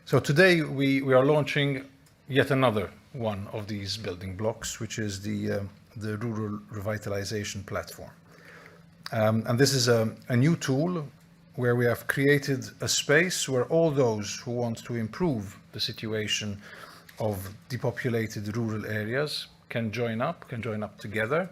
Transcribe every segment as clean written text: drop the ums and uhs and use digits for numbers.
So today we are launching yet another one of these building blocks, which is the Rural Revitalization Platform. And this is a new tool where we have created a space where all those who want to improve the situation of depopulated rural areas can join up together,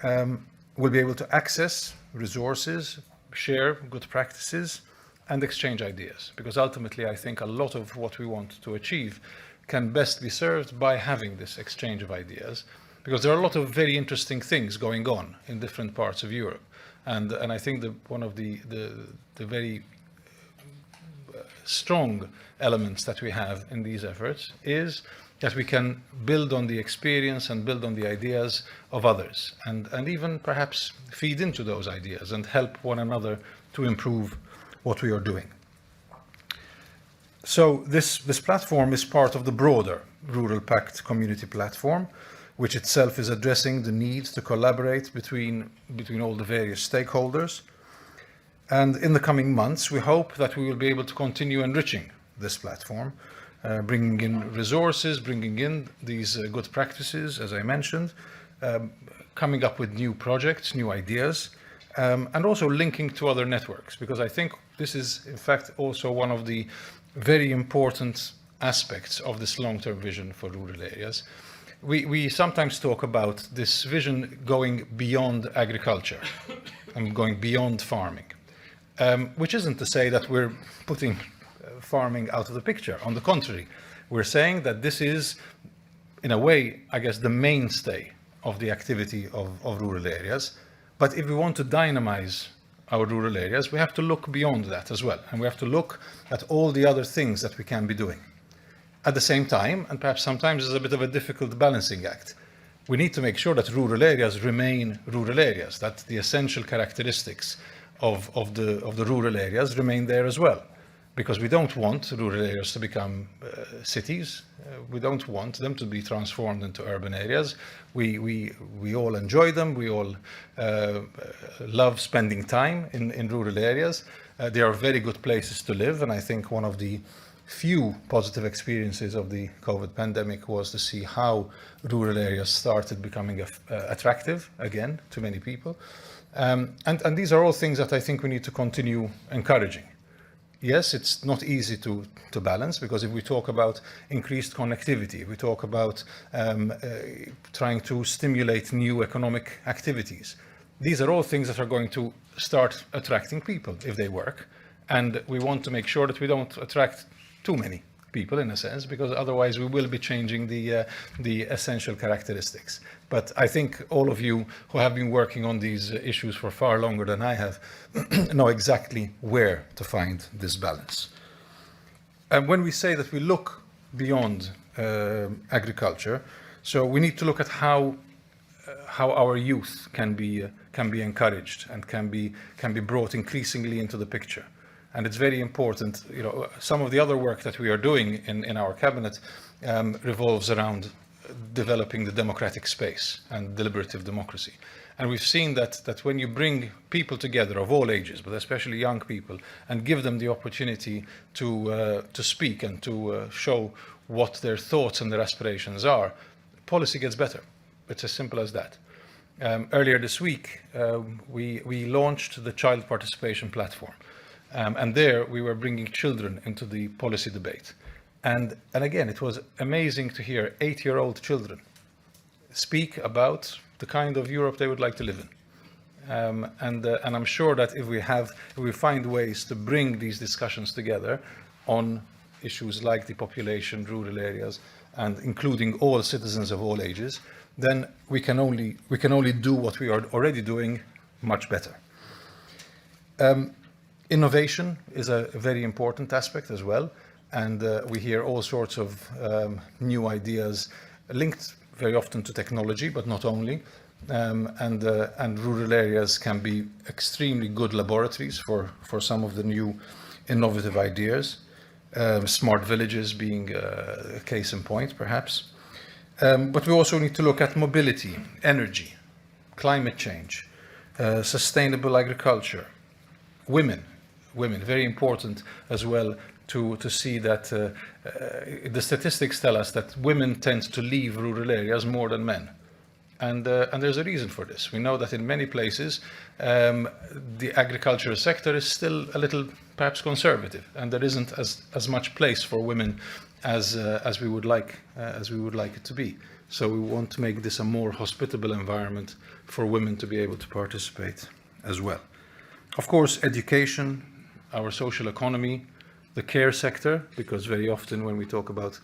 will be able to access resources, share good practices, and exchange ideas. Because ultimately, I think a lot of what we want to achieve can best be served by having this exchange of ideas, because there are a lot of very interesting things going on in different parts of Europe. And I think one of the very strong elements that we have in these efforts is that we can build on the experience and build on the ideas of others, and even perhaps feed into those ideas and help one another to improve what we are doing. So this platform is part of the broader Rural Pact Community Platform, which itself is addressing the need to collaborate between all the various stakeholders. And in the coming months, we hope that we will be able to continue enriching this platform, bringing in resources, bringing in these good practices, as I mentioned, coming up with new projects, new ideas, and also linking to other networks, because I think this is, in fact, also one of the very important aspects of this long-term vision for rural areas. We sometimes talk about this vision going beyond agriculture and going beyond farming, which isn't to say that we're putting farming out of the picture. On the contrary, we're saying that this is, in a way, I guess, the mainstay of the activity of rural areas. But if we want to dynamize our rural areas, we have to look beyond that as well. And we have to look at all the other things that we can be doing. At the same time, and perhaps sometimes it's a bit of a difficult balancing act, we need to make sure that rural areas remain rural areas, that the essential characteristics of the rural areas remain there as well. Because we don't want rural areas to become cities. We don't want them to be transformed into urban areas. We all enjoy them. We all love spending time in rural areas. They are very good places to live. And I think one of the few positive experiences of the COVID pandemic was to see how rural areas started becoming attractive again to many people. And these are all things that I think we need to continue encouraging. Yes, it's not easy to balance, because if we talk about increased connectivity, if we talk about trying to stimulate new economic activities, these are all things that are going to start attracting people if they work. And we want to make sure that we don't attract too many people, in a sense, because otherwise we will be changing the essential characteristics. But I think all of you who have been working on these issues for far longer than I have know exactly where to find this balance. And when we say that we look beyond agriculture, so we need to look at how our youth can be encouraged and can be brought increasingly into the picture. And it's very important, some of the other work that we are doing in our cabinet revolves around developing the democratic space and deliberative democracy. And we've seen that when you bring people together of all ages, but especially young people, and give them the opportunity to speak and to show what their thoughts and their aspirations are, policy gets better. It's as simple as that. Earlier this week, we launched the Child Participation Platform. And there we were bringing children into the policy debate. And again, it was amazing to hear 8-year-old children speak about the kind of Europe they would like to live in. And I'm sure that if we find ways to bring these discussions together on issues like depopulation, rural areas, and including all citizens of all ages, then we can only do what we are already doing much better. Innovation is a very important aspect as well, and we hear all sorts of new ideas linked very often to technology, but not only. And rural areas can be extremely good laboratories for some of the new innovative ideas. Smart villages being a case in point, perhaps. But we also need to look at mobility, energy, climate change, sustainable agriculture, women, very important as well to see that the statistics tell us that women tend to leave rural areas more than men. And there's a reason for this. We know that in many places, the agricultural sector is still a little perhaps conservative, and there isn't as much place for women as we would like it to be. So we want to make this a more hospitable environment for women to be able to participate as well. Of course, education, our social economy, the care sector, because very often when we talk about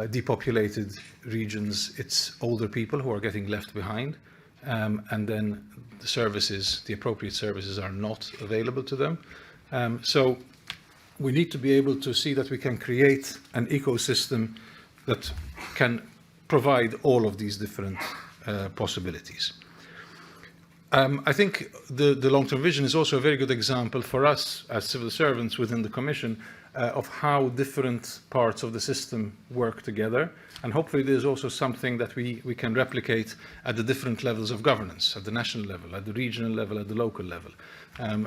depopulated regions, it's older people who are getting left behind, and then the services, the appropriate services, are not available to them. So we need to be able to see that we can create an ecosystem that can provide all of these different possibilities. I think the long-term vision is also a very good example for us as civil servants within the Commission of how different parts of the system work together. And hopefully there's also something that we can replicate at the different levels of governance, at the national level, at the regional level, at the local level.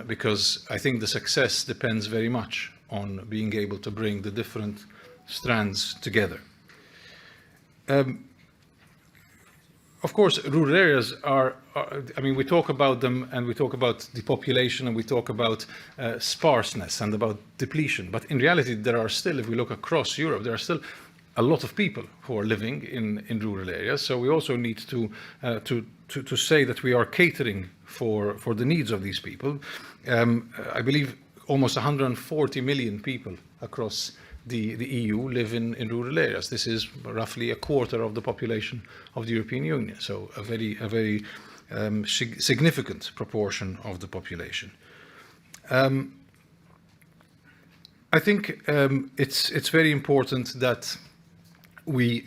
Because I think the success depends very much on being able to bring the different strands together. Of course, rural areas are, I mean, we talk about them and we talk about depopulation and we talk about sparseness and about depletion. But in reality, there are still, if we look across Europe, there are still a lot of people who are living in rural areas. So we also need to say that we are catering for the needs of these people. I believe almost 140 million people across the EU live in rural areas. This is roughly a quarter of the population of the European Union, so a very significant proportion of the population. I think it's very important that we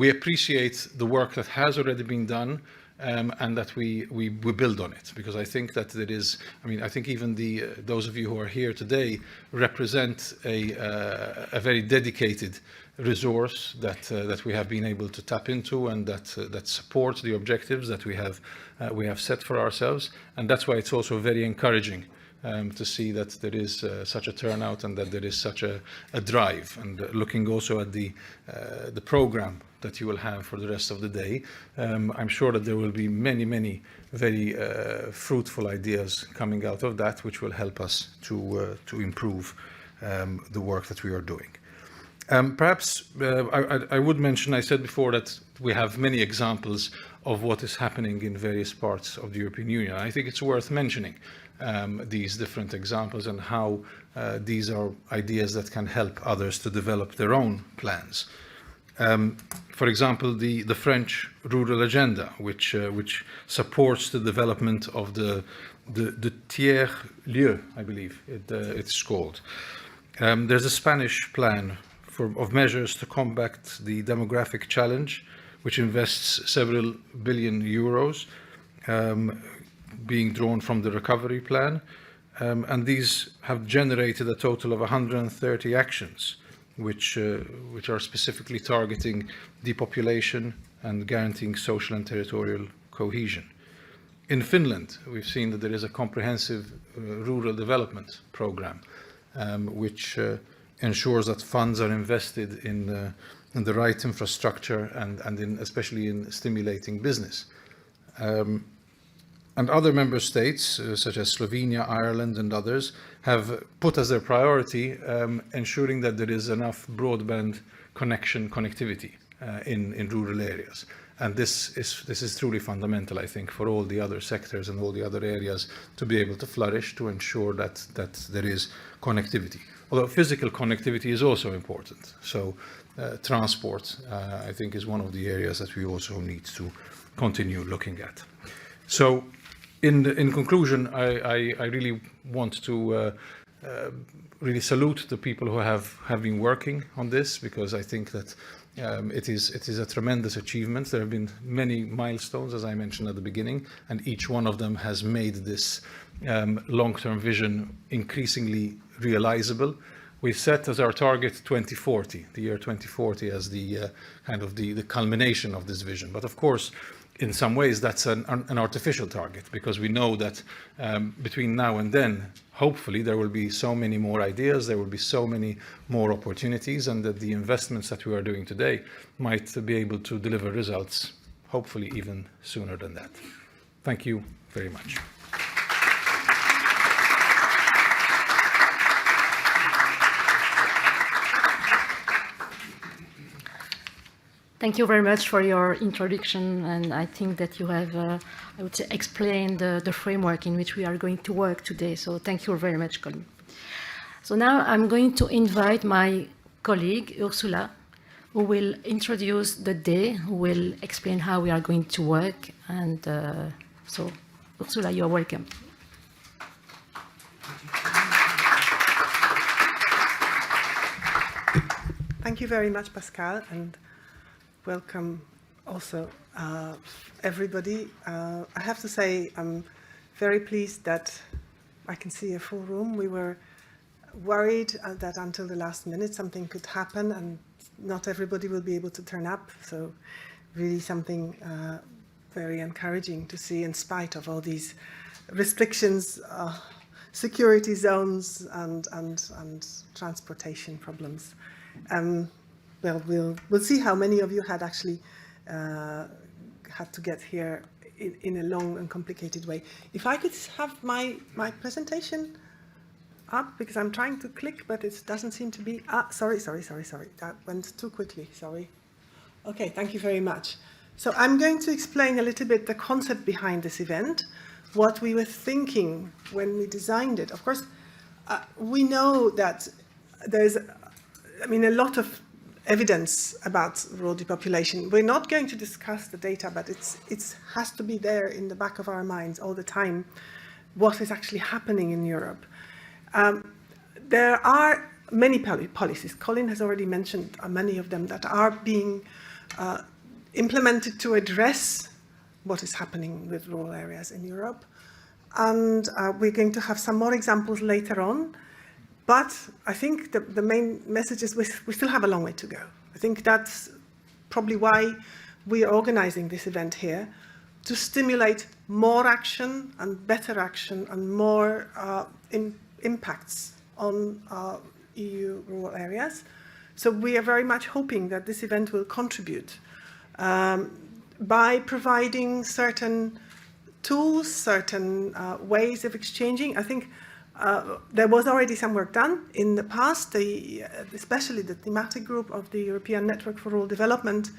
appreciate the work that has already been done, and that we build on it, because I think that there is, I mean, I think even those of you who are here today represent a very dedicated resource that we have been able to tap into, and that supports the objectives that we have set for ourselves, and that's why it's also very encouraging to see that there is such a turnout and that there is such a drive. And looking also at the program that you will have for the rest of the day, I'm sure that there will be many very fruitful ideas coming out of that, which will help us to improve the work that we are doing. Perhaps I would mention, I said before that we have many examples of what is happening in various parts of the European Union. I think it's worth mentioning these different examples and how these are ideas that can help others to develop their own plans. For example, the French rural agenda, which supports the development of the tiers-lieux, I believe it's called. There's a Spanish plan of measures to combat the demographic challenge, which invests several billion euros, being drawn from the recovery plan. And these have generated a total of 130 actions, which are specifically targeting depopulation and guaranteeing social and territorial cohesion. In Finland, we've seen that there is a comprehensive rural development program, which ensures that funds are invested in the right infrastructure and especially in stimulating business. And other member states, such as Slovenia, Ireland, and others, have put as their priority ensuring that there is enough broadband connectivity in rural areas. And this is truly fundamental, I think, for all the other sectors and all the other areas to be able to flourish, to ensure that there is connectivity. Although physical connectivity is also important. So transport, I think, is one of the areas that we also need to continue looking at. So in conclusion, I really want to really salute the people who have been working on this, because I think that it is a tremendous achievement. There have been many milestones, as I mentioned at the beginning, and each one of them has made this long-term vision increasingly realizable. We've set as our target 2040, the year 2040, as the kind of the culmination of this vision. But of course, in some ways, that's an artificial target, because we know that between now and then, hopefully, there will be so many more ideas, there will be so many more opportunities, and that the investments that we are doing today might be able to deliver results, hopefully even sooner than that. Thank you very much. Thank you very much for your introduction, and I think that you have, I would say, explained the framework in which we are going to work today. So thank you very much, Colin. So now I'm going to invite my colleague, Ursula, who will introduce the day, who will explain how we are going to work. And so, Ursula, you're welcome. Thank you very much, Pascal, and welcome also everybody. I have to say I'm very pleased that I can see a full room. We were worried that until the last minute something could happen and not everybody will be able to turn up. So really something very encouraging to see, in spite of all these restrictions, security zones and transportation problems. Well, we'll see how many of you had actually had to get here in a long and complicated way. If I could have my presentation up, because I'm trying to click, but it doesn't seem to be. Sorry. That went too quickly, sorry. Okay, thank you very much. So I'm going to explain a little bit the concept behind this event, what we were thinking when we designed it. Of course, we know that there's, a lot of evidence about rural depopulation. We're not going to discuss the data, but it has to be there in the back of our minds all the time, what is actually happening in Europe. There are many policies, Colin has already mentioned many of them, that are being implemented to address what is happening with rural areas in Europe. And we're going to have some more examples later on. But I think the main message is we still have a long way to go. I think that's probably why we are organizing this event here, to stimulate more action and better action and more impacts on EU rural areas. So we are very much hoping that this event will contribute by providing certain tools, certain ways of exchanging. I think there was already some work done in the past, especially the thematic group of the European Network for Rural Development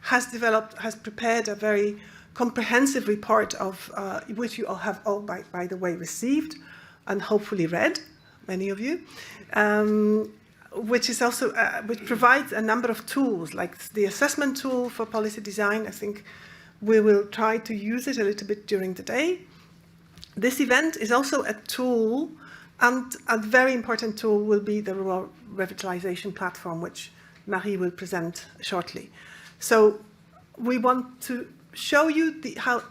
has prepared a very comprehensive report of which you all have by the way, received and hopefully read, many of you, which is also, which provides a number of tools, like the assessment tool for policy design. I think we will try to use it a little bit during the day. This event is also a tool, and a very important tool will be the Rural Revitalization Platform, which Marie will present shortly. So we want to show you how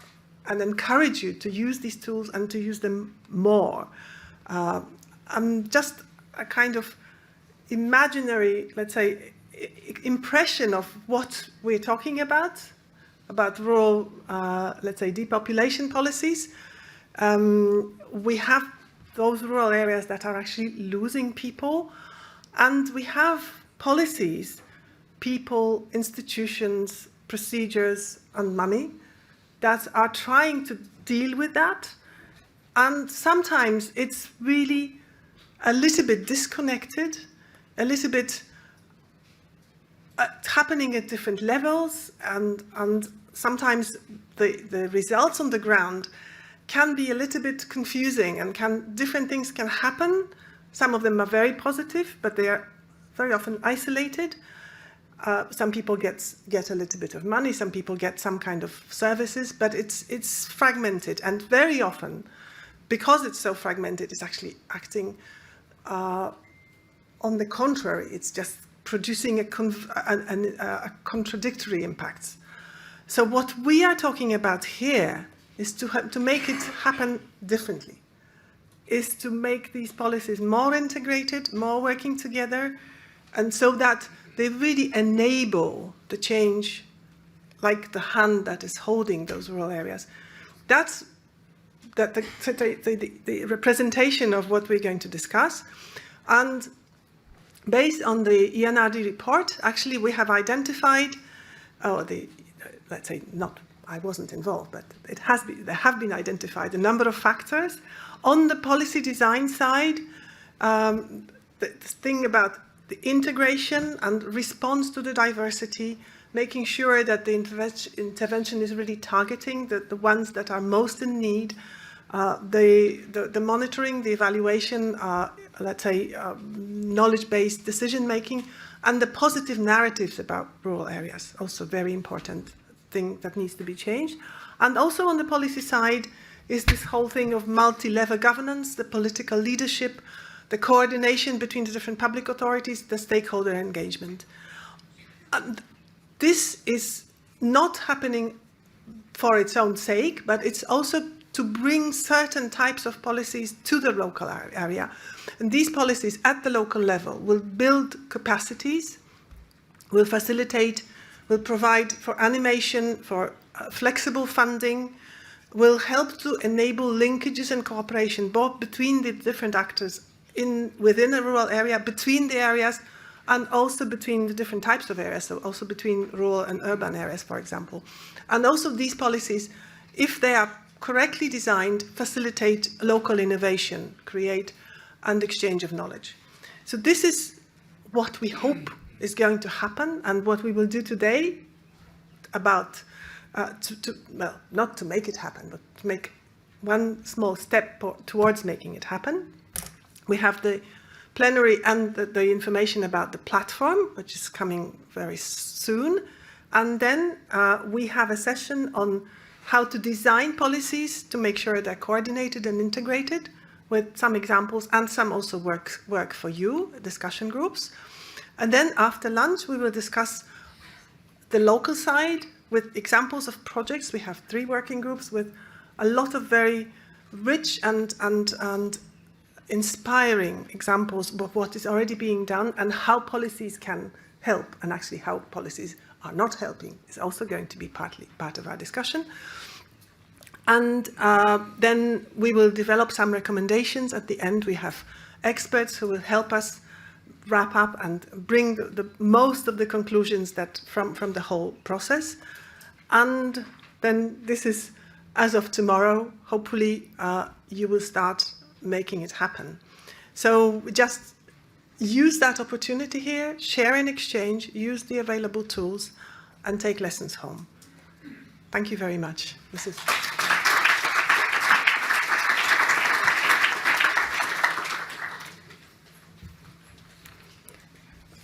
and encourage you to use these tools and to use them more. Just a kind of imaginary, let's say, impression of what we're talking about rural, let's say, depopulation policies. We have those rural areas that are actually losing people, and we have policies, people, institutions, procedures, and money that are trying to deal with that. And sometimes it's really a little bit disconnected, a little bit happening at different levels, and sometimes the results on the ground can be a little bit confusing, and different things can happen. Some of them are very positive, but they are very often isolated. Some people get a little bit of money, some people get some kind of services, but it's fragmented, and very often, because it's so fragmented, it's actually acting on the contrary. It's just producing a contradictory impacts. So what we are talking about here is to make it happen differently, is to make these policies more integrated, more working together, and so that they really enable the change like the hand that is holding those rural areas. That's the representation of what we're going to discuss. And based on the ENRD report, actually we have identified, let's say not, I wasn't involved, but there have been identified a number of factors. On the policy design side, the thing about the integration and response to the diversity, making sure that the intervention is really targeting the ones that are most in need, the monitoring, the evaluation, let's say knowledge-based decision-making, and the positive narratives about rural areas, also very important thing that needs to be changed. And also on the policy side is this whole thing of multi-level governance, the political leadership, the coordination between the different public authorities, the stakeholder engagement. And this is not happening for its own sake, but it's also to bring certain types of policies to the local area. And these policies at the local level will build capacities, will facilitate, will provide for animation, for flexible funding, will help to enable linkages and cooperation both between the different actors within a rural area, between the areas, and also between the different types of areas, so also between rural and urban areas, for example. And also these policies, if they are correctly designed, facilitate local innovation, create and exchange of knowledge. So this is what we hope is going to happen, and what we will do today about, well, not to make it happen, but to make one small step towards making it happen. We have the plenary and the information about the platform, which is coming very soon. And then we have a session on how to design policies to make sure they're coordinated and integrated, with some examples and some also work for you, discussion groups. And then after lunch, we will discuss the local side with examples of projects. We have 3 working groups with a lot of very rich and inspiring examples of what is already being done and how policies can help, and actually how policies are not helping is also going to be part of our discussion. And then we will develop some recommendations. At the end, we have experts who will help us wrap up and bring the most of the conclusions that from the whole process. And then this is, as of tomorrow, hopefully you will start making it happen. So just use that opportunity here, share and exchange, use the available tools, and take lessons home. Thank you very much.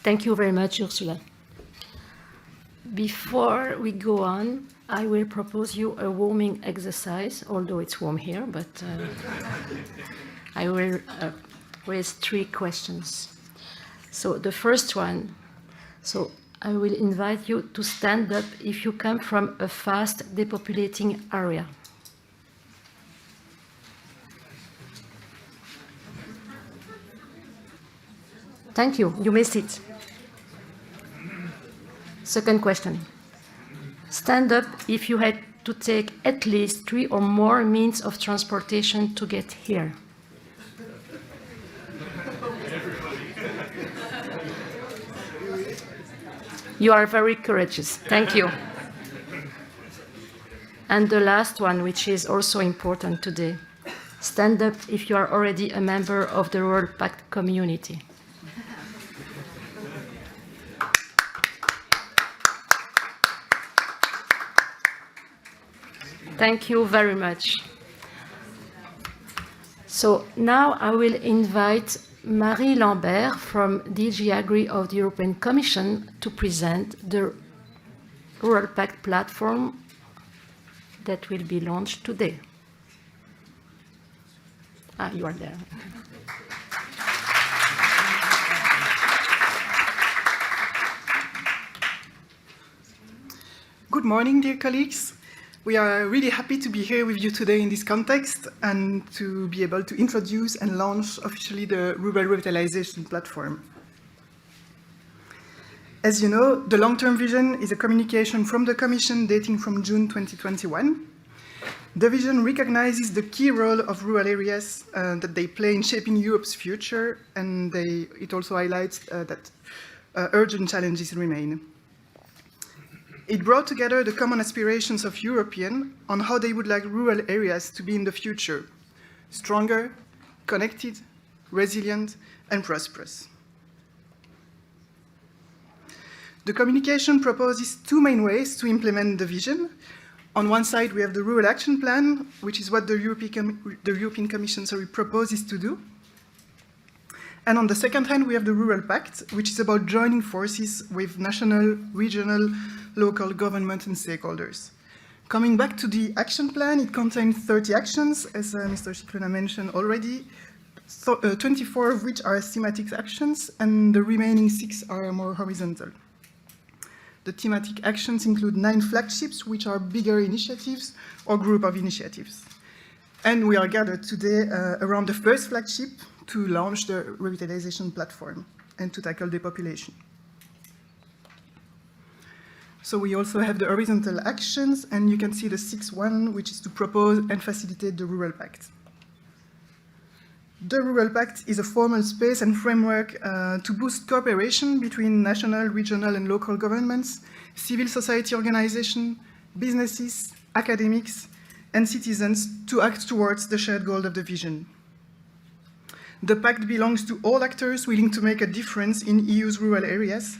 Thank you very much, Ursula. Before we go on, I will propose you a warming exercise, although it's warm here, but I will raise 3 questions. So the first one, so I will invite you to stand up if you come from a fast depopulating area. Thank you. You may sit. Second question. Stand up if you had to take at least 3 or more means of transportation to get here. You are very courageous. Thank you. And the last one, which is also important today. Stand up if you are already a member of the Rural Pact community. Thank you very much. So now I will invite Marie Lambert from DG Agri of the European Commission to present the Rural Pact platform that will be launched today. You are there. Good morning, dear colleagues. We are really happy to be here with you today in this context and to be able to introduce and launch officially the Rural Revitalization Platform. As you know, the long-term vision is a communication from the Commission dating from June 2021. The vision recognizes the key role of rural areas that they play in shaping Europe's future, and it also highlights that urgent challenges remain. It brought together the common aspirations of Europeans on how they would like rural areas to be in the future: stronger, connected, resilient, and prosperous. The communication proposes two main ways to implement the vision. On one side, we have the Rural Action Plan, which is what the European Commission proposes to do. And on the second hand, we have the Rural Pact, which is about joining forces with national, regional, local government and stakeholders. Coming back to the action plan, it contains 30 actions, as Mr. Scicluna mentioned already, 24 of which are thematic actions, and the remaining 6 are more horizontal. The thematic actions include 9 flagships, which are bigger initiatives or group of initiatives. And we are gathered today around the first flagship to launch the revitalization platform and to tackle depopulation. So we also have the horizontal actions, and you can see the 6th one, which is to propose and facilitate the Rural Pact. The Rural Pact is a formal space and framework to boost cooperation between national, regional, and local governments, civil society organizations, businesses, academics, and citizens to act towards the shared goal of the vision. The pact belongs to all actors willing to make a difference in EU's rural areas,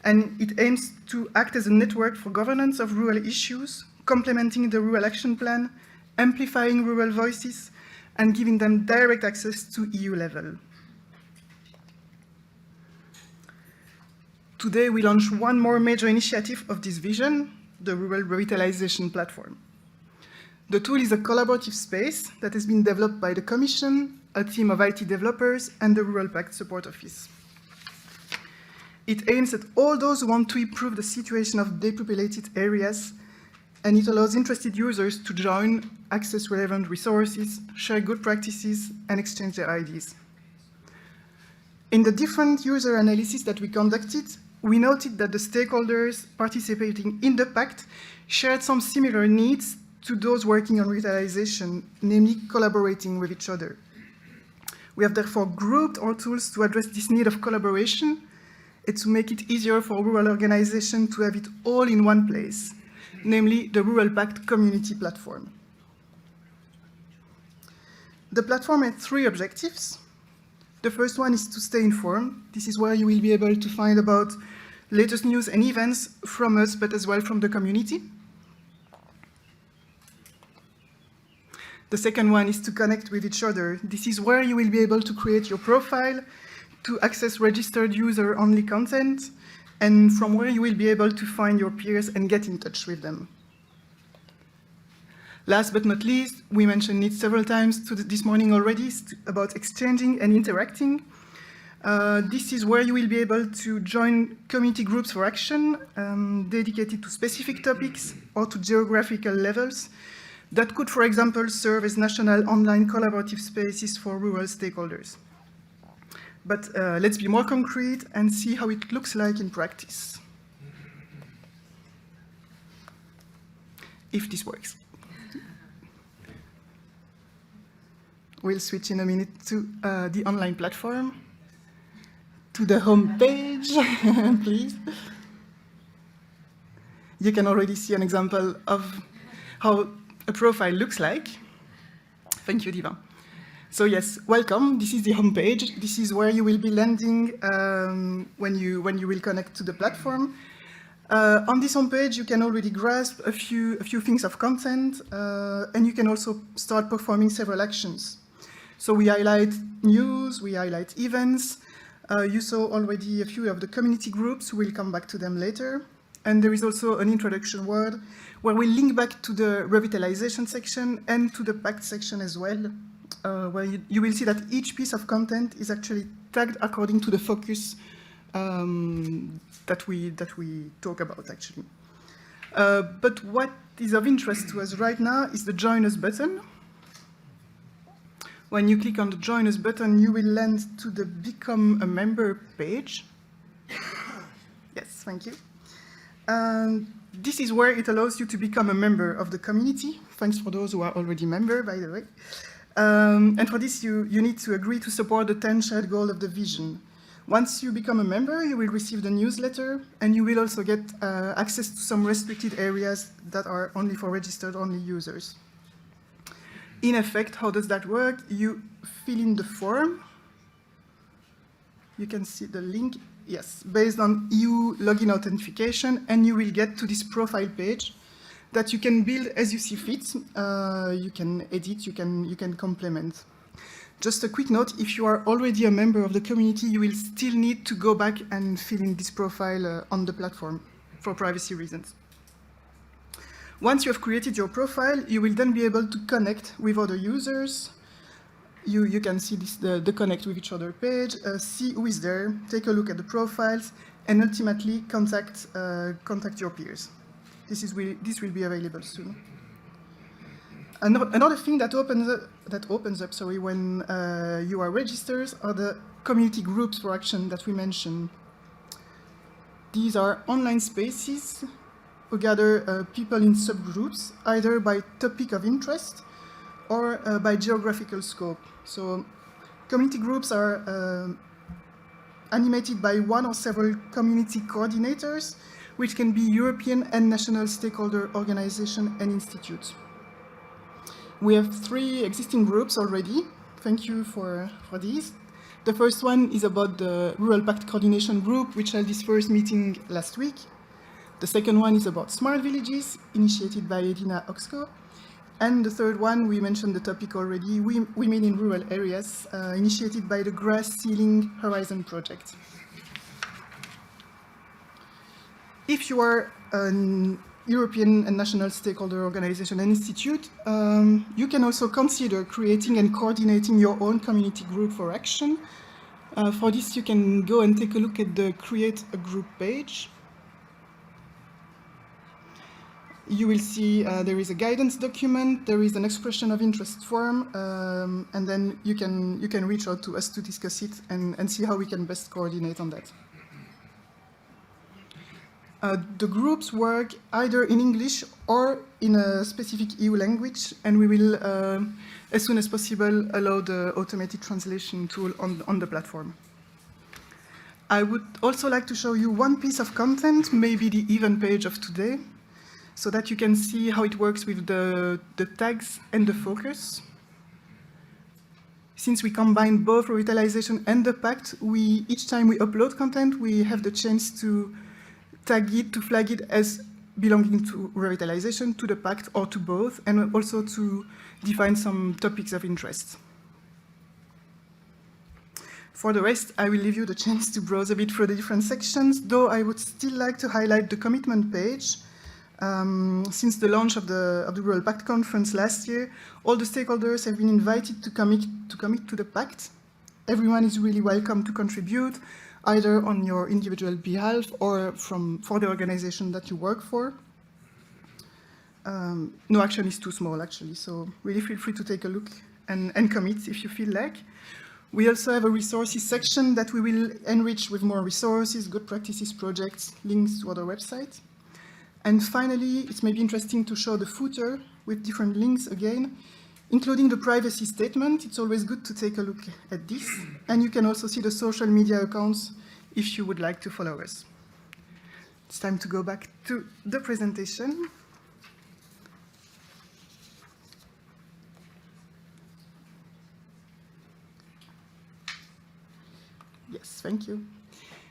and it aims to act as a network for governance of rural issues, complementing the Rural Action Plan, amplifying rural voices, and giving them direct access to EU level. Today, we launch one more major initiative of this vision, the Rural Revitalization Platform. The tool is a collaborative space that has been developed by the Commission, a team of IT developers, and the Rural Pact Support Office. It aims at all those who want to improve the situation of depopulated areas, and it allows interested users to join, access relevant resources, share good practices, and exchange their ideas. In the different user analysis that we conducted, we noted that the stakeholders participating in the pact shared some similar needs to those working on revitalization, namely collaborating with each other. We have therefore grouped our tools to address this need of collaboration and to make it easier for rural organizations to have it all in one place, namely the Rural Pact Community Platform. The platform has 3 objectives. The first one is to stay informed. This is where you will be able to find about latest news and events from us, but as well from the community. The second one is to connect with each other. This is where you will be able to create your profile, to access registered user-only content, and from where you will be able to find your peers and get in touch with them. Last but not least, we mentioned it several times this morning already, about exchanging and interacting. This is where you will be able to join community groups for action dedicated to specific topics or to geographical levels that could, for example, serve as national online collaborative spaces for rural stakeholders. But let's be more concrete and see how it looks like in practice. If this works. We'll switch in a minute to the online platform, to the home page, please. You can already see an example of how a profile looks like. Thank you, Diva. So yes, welcome. This is the home page. This is where you will be landing when you will connect to the platform. On this homepage, you can already grasp a few things of content, and you can also start performing several actions. So we highlight news, we highlight events. You saw already a few of the community groups. We'll come back to them later. And there is also an introduction word where we link back to the revitalization section and to the pact section as well, where you will see that each piece of content is actually tagged according to the focus that we talk about, actually. But what is of interest to us right now is the Join Us button. When you click on the Join Us button, you will land to the Become a Member page. Yes. thank you. This is where it allows you to become a member of the community. Thanks for those who are already member, by the way. And for this, you need to agree to support the 10 shared goals of the vision. Once you become a member, you will receive the newsletter, and you will also get access to some restricted areas that are only for registered-only users. In effect, how does that work? You fill in the form. You can see the link, yes, based on EU login authentication, and you will get to this profile page that you can build as you see fit. You can edit, you can complement. Just a quick note, if you are already a member of the community, you will still need to go back and fill in this profile on the platform for privacy reasons. Once you have created your profile, you will then be able to connect with other users. You can see this, the connect with each other page, see who is there, take a look at the profiles, and ultimately contact your peers. This will be available soon. Another thing that opens up when you are registered are the community groups for action that we mentioned. These are online spaces who gather people in subgroups, either by topic of interest or by geographical scope. So community groups are animated by one or several community coordinators, which can be European and national stakeholder organizations and institutes. We have 3 existing groups already. Thank you for these. The first one is about the Rural Pact Coordination Group, which held its first meeting last week. The second one is about smart villages, initiated by Edina Oxco. And the third one, we mentioned the topic already, Women in Rural Areas, initiated by the Grass Sealing Horizon project. If you are an European and national stakeholder organization and institute, you can also consider creating and coordinating your own community group for action. For this, you can go and take a look at the Create a Group page. You will see there is a guidance document, there is an expression of interest form, and then you can reach out to us to discuss it and see how we can best coordinate on that. The groups work either in English or in a specific EU language, and we will, as soon as possible, allow the automated translation tool on the platform. I would also like to show you one piece of content, maybe the event page of today, so that you can see how it works with the tags and the focus. Since we combine both revitalization and the pact, each time we upload content, we have the chance to tag it, to flag it as belonging to revitalization, to the pact, or to both, and also to define some topics of interest. For the rest, I will leave you the chance to browse a bit through the different sections, though I would still like to highlight the commitment page. Since the launch of the Rural Pact Conference last year, all the stakeholders have been invited to commit to the pact. Everyone is really welcome to contribute, either on your individual behalf or for the organization that you work for. No action is too small, actually, so really feel free to take a look and commit if you feel like. We also have a resources section that we will enrich with more resources, good practices projects, links to other websites. And finally, it may be interesting to show the footer with different links again, including the privacy statement. It's always good to take a look at this. And you can also see the social media accounts if you would like to follow us. It's time to go back to the presentation. Yes, thank you.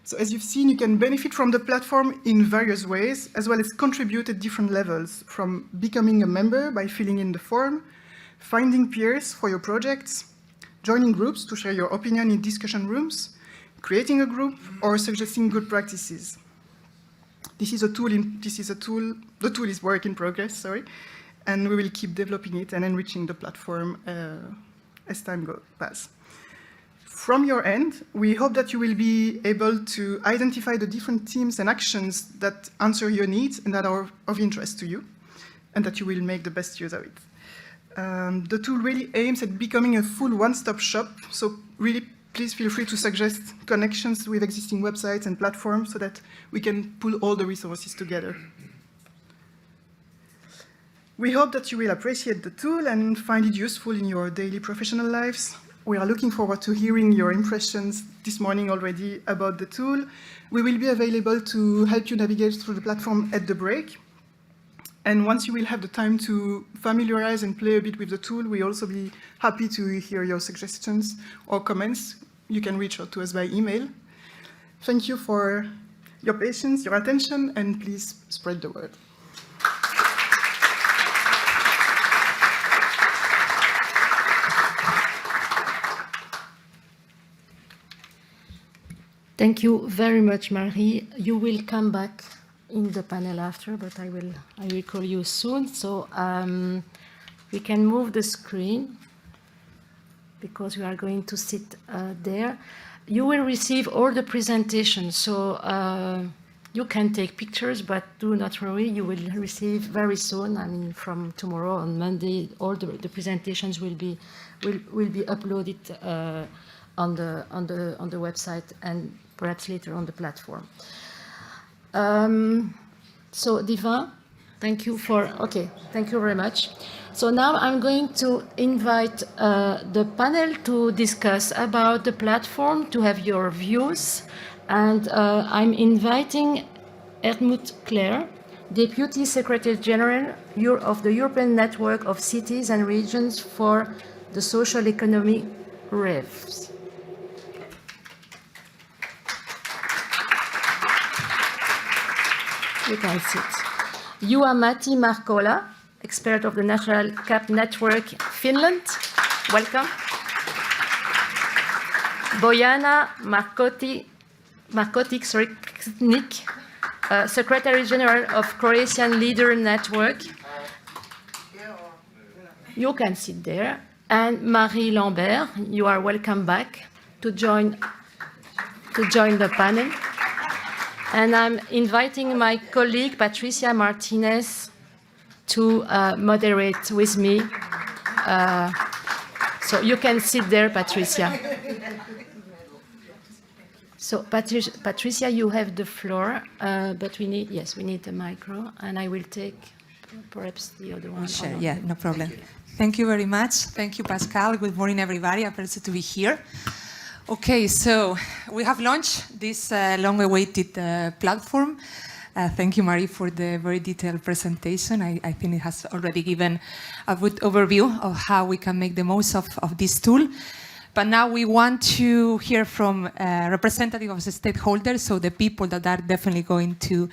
So as you've seen, you can benefit from the platform in various ways, as well as contribute at different levels, from becoming a member by filling in the form, finding peers for your projects, joining groups to share your opinion in discussion rooms, creating a group, or suggesting good practices. The tool is work in progress, sorry, and we will keep developing it and enriching the platform as time passes. From your end, we hope that you will be able to identify the different teams and actions that answer your needs and that are of interest to you, and that you will make the best use of it. The tool really aims at becoming a full one-stop shop, so really please feel free to suggest connections with existing websites and platforms so that we can pull all the resources together. We hope that you will appreciate the tool and find it useful in your daily professional lives. We are looking forward to hearing your impressions this morning already about the tool. We will be available to help you navigate through the platform at the break. And once you will have the time to familiarize and play a bit with the tool, we'll also be happy to hear your suggestions or comments. You can reach out to us by email. Thank you for your patience, your attention, and please spread the word. Thank you very much, Marie. You will come back in the panel after, but I will call you soon. So we can move the screen because we are going to sit there. You will receive all the presentations, so you can take pictures, but do not worry, you will receive very soon. I mean, from tomorrow on Monday, all the presentations will be uploaded on the website and perhaps later on the platform. So Divin, thank you thank you very much. So now I'm going to invite the panel to discuss about the platform, to have your views, and I'm inviting Helmut Claire, Deputy Secretary General of the European Network of Cities and Regions for the Social Economy, REVS. You can sit. Juha-Matti Markkola, expert of the National CAP Network, Finland. Welcome. Bojana Markotic-Knik, Secretary General of Croatian Leader Network. You can sit there. And Marie Lambert, you are welcome back to join the panel. And I'm inviting my colleague, Patricia Martinez, to moderate with me. So you can sit there, Patricia. So Patricia, you have the floor, but we need a micro, and I will take perhaps the other one. Sure, yeah, no problem. Thank you very much. Thank you, Pascal. Good morning, everybody. I'm pleased to be here. Okay, so we have launched this long-awaited platform. Thank you, Marie, for the very detailed presentation. I think it has already given a good overview of how we can make the most of this tool. But now we want to hear from representatives of the stakeholders, so the people that are definitely going to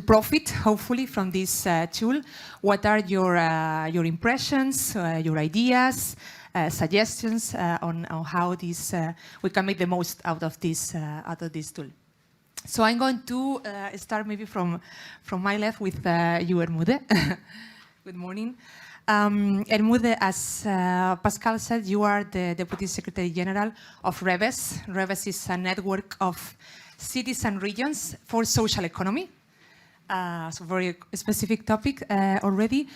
profit, hopefully, from this tool. What are your impressions, your ideas, suggestions on how we can make the most out of this tool? So I'm going to start maybe from my left with you, Helmut. Good morning. Helmut, as Pascal said, you are the Deputy Secretary General of REVS. REVS is a network of cities and regions for social economy. So very specific topic already.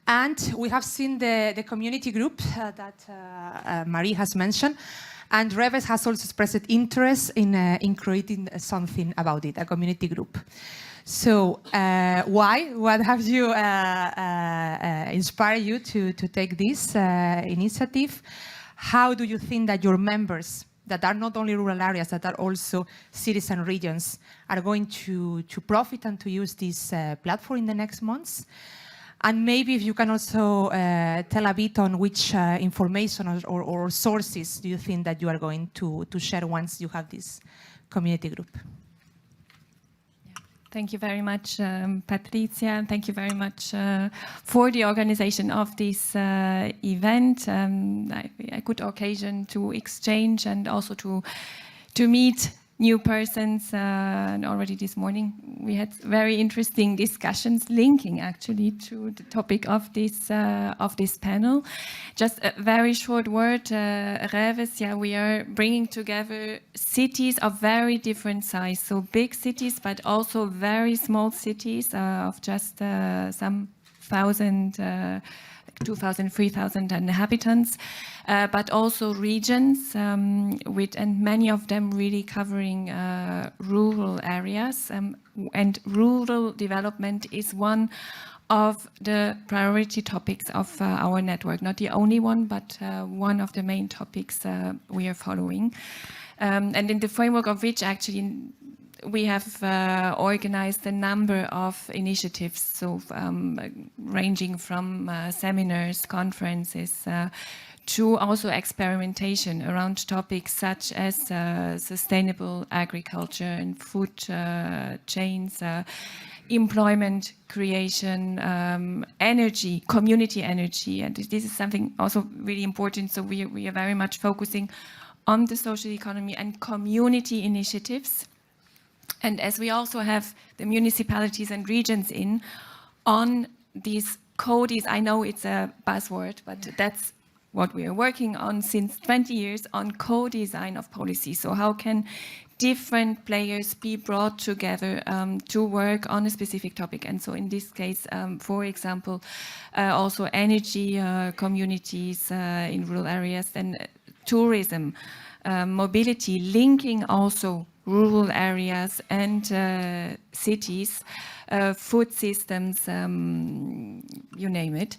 And we have seen the community group that Marie has mentioned. And REVS has also expressed interest in creating something about it, a community group. So why? What have you inspired you to take this initiative? How do you think that your members, that are not only rural areas, that are also cities and regions, are going to profit and to use this platform in the next months? And maybe if you can also tell a bit on which information or sources do you think that you are going to share once you have this community group? Thank you very much, Patricia, and thank you very much for the organization of this event. A good occasion to exchange and also to meet new persons. And already this morning we had very interesting discussions linking actually to the topic of this panel. Just a very short word, REVS, we are bringing together cities of very different size, so big cities but also very small cities of just some thousand 2,000, 3,000 inhabitants, but also regions, and many of them really covering rural areas. And rural development is one of the priority topics of our network. Not the only one, but one of the main topics we are following. And in the framework of which actually we have organized a number of initiatives, so ranging from seminars, conferences, to also experimentation around topics such as sustainable agriculture and food chains, employment creation, energy, community energy. And this is something also really important. So we are very much focusing on the social economy and community initiatives. And as we also have the municipalities and regions on these CODIs, I know it's a buzzword, but that's what we are working on since 20 years on co-design of policy. So how can different players be brought together to work on a specific topic? And so in this case, for example, also energy communities in rural areas, and tourism, mobility, linking also rural areas and cities, food systems, you name it.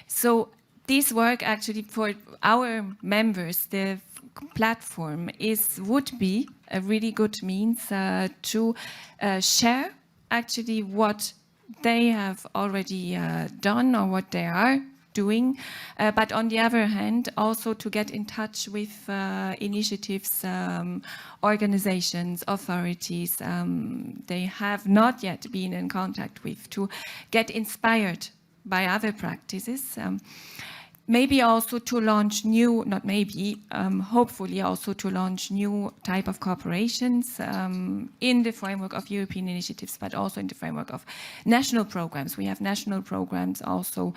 So this work actually for our members, the platform would be a really good means to share actually what they have already done or what they are doing, but on the other hand, also to get in touch with initiatives, organizations, authorities they have not yet been in contact with, to get inspired by other practices. Maybe also to launch new, not maybe, hopefully also to launch new type of cooperations in the framework of European initiatives, but also in the framework of national programs. We have national programs also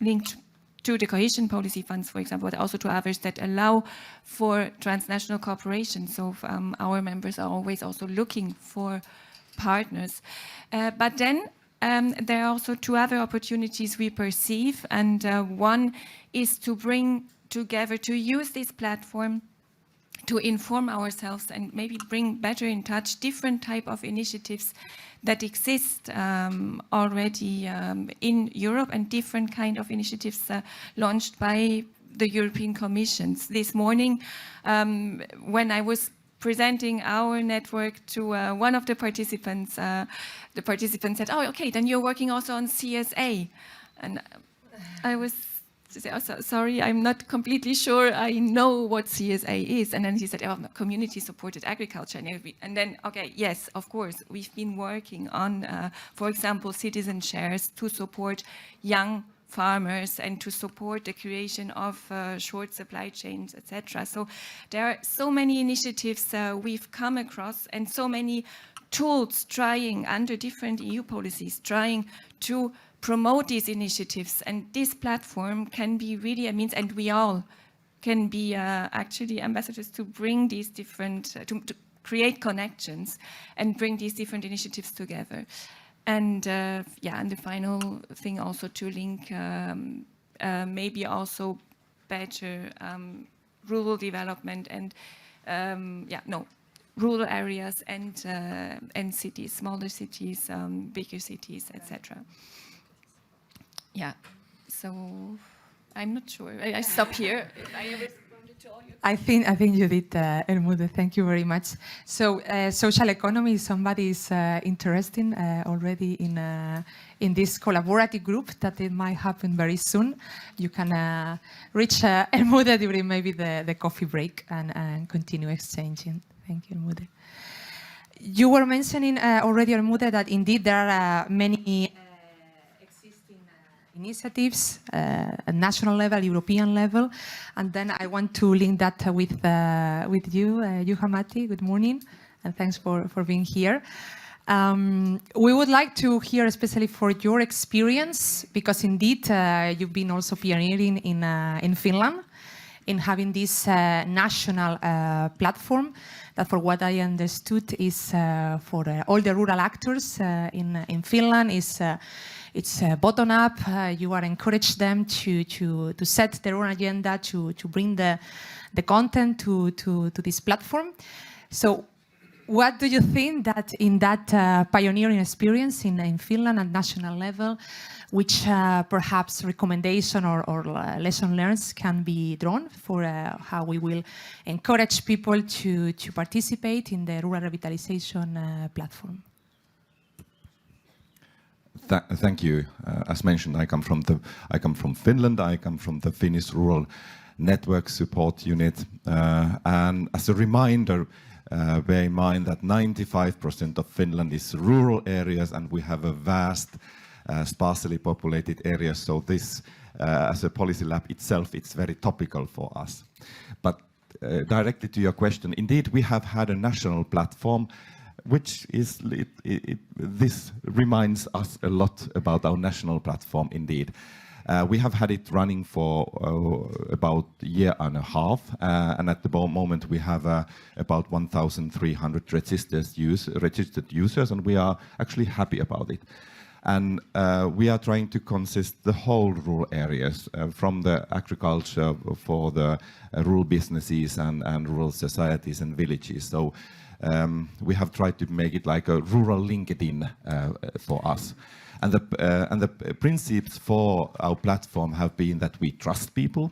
linked to the cohesion policy funds, for example, but also to others that allow for transnational cooperation. So our members are always also looking for partners. But then there are also two other opportunities we perceive, and one is to bring together, to use this platform to inform ourselves and maybe bring better in touch different type of initiatives that exist already in Europe, and different kind of initiatives launched by the European Commission. This morning, when I was presenting our network to one of the participants said, "Oh, okay, then you're working also on CSA." And I was sorry, I'm not completely sure I know what CSA is. And then he said, "Oh, community-supported agriculture." And then, okay, yes, of course, we've been working on, for example, citizen shares to support young farmers and to support the creation of short supply chains, etc. So there are so many initiatives we've come across, and so many tools trying under different EU policies, trying to promote these initiatives. And this platform can be really a means, and we all can be actually ambassadors to bring these different, to create connections and bring these different initiatives together. And yeah, and the final thing also to link maybe also better rural development and rural areas and cities, smaller cities, bigger cities, etc. Yeah, so I'm not sure. I stop here. I responded to all your questions. I think you did, Elmude. Thank you very much. So, social economy, somebody is interested already in this collaborative group that it might happen very soon. You can reach Elmude during maybe the coffee break and continue exchanging. Thank you, Elmude. You were mentioning already, Elmude, that indeed there are many initiatives at national level, European level, and then I want to link that with you, Juha-Matti. Good morning, and thanks for being here. We would like to hear, especially for your experience, because indeed you've been also pioneering in Finland in having this national platform that, for what I understood, is for all the rural actors in Finland, It's bottom up. You are encourage them to set their own agenda, to bring the content to this platform. So what do you think that in that pioneering experience in Finland at national level, which perhaps recommendation or lesson learned can be drawn for how we will encourage people to participate in the rural revitalization platform? Thank you. As mentioned, I come from Finland. I come from the Finnish Rural Network Support Unit. And as a reminder, bear in mind that 95% of Finland is rural areas, and we have a vast, sparsely populated area. So this, as a policy lab itself, it's very topical for us. But directly to your question, indeed, we have had a national platform, which is, this reminds us a lot about our national platform, indeed. We have had it running for about a year and a half, and at the moment we have about 1,300 registered users, and we are actually happy about it. And we are trying to consist the whole rural areas, from the agriculture for the rural businesses and rural societies and villages. So we have tried to make it like a rural LinkedIn for us. And the principes for our platform have been that we trust people,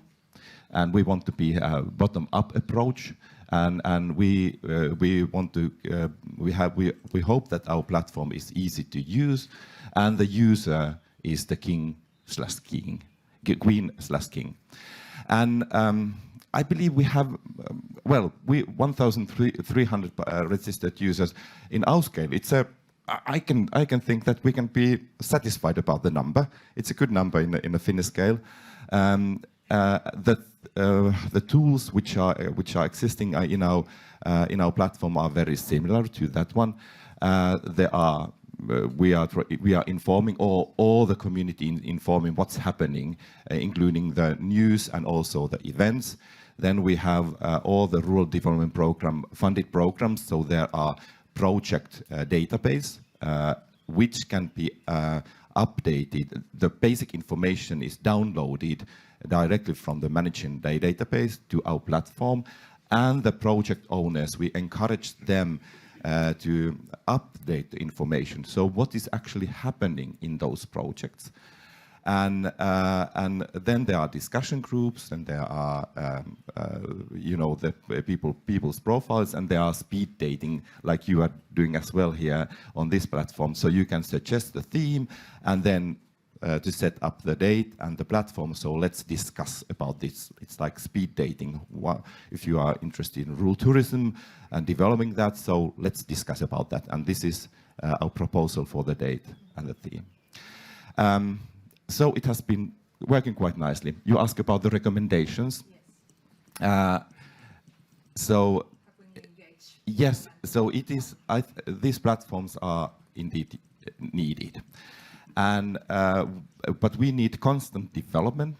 and we want to be a bottom-up approach, and we want to we hope that our platform is easy to use, and the user is the queen/king. And I believe we have, 1,300 registered users. In our scale, it's I can think that we can be satisfied about the number. It's a good number in a Finnish scale. The tools which are existing in our platform are very similar to that one. We are informing all the community, informing what's happening, including the news and also the events. Then we have all the rural development program funded programs. So there are project database which can be updated. The basic information is downloaded directly from the managing database to our platform, and the project owners, we encourage them to update the information. So what is actually happening in those projects? And then there are discussion groups, and there are the people's profiles, and there are speed dating, like you are doing as well here on this platform. So you can suggest the theme, and then to set up the date and the platform. So let's discuss about this. It's like speed dating. If you are interested in rural tourism and developing that, so let's discuss about that. And this is our proposal for the date and the theme. So it has been working quite nicely. You ask about the recommendations. Yes. Yes, so it is. These platforms are indeed needed, and but we need constant development.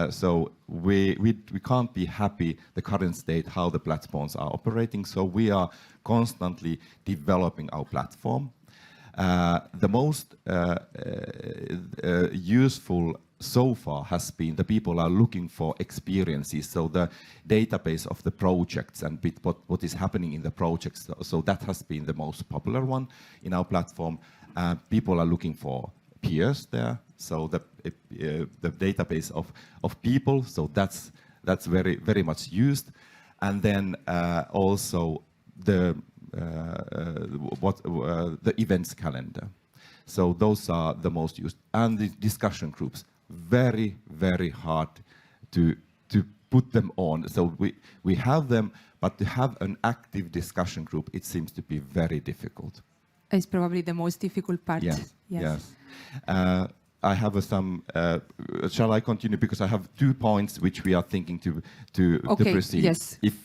So we can't be happy the current state how the platforms are operating. So we are constantly developing our platform. The most useful so far has been the people are looking for experiences. So the database of the projects and what is happening in the projects. So that has been the most popular one in our platform. People are looking for peers there. So the database of people. So that's very, very much used. And then also the events calendar. So those are the most used. And the discussion groups, very, very hard to put them on. So we have them, but to have an active discussion group, it seems to be very difficult. It's probably the most difficult part. Yes. I have some. Shall I continue? Because I have 2 points which we are thinking to proceed. Yes. Yes.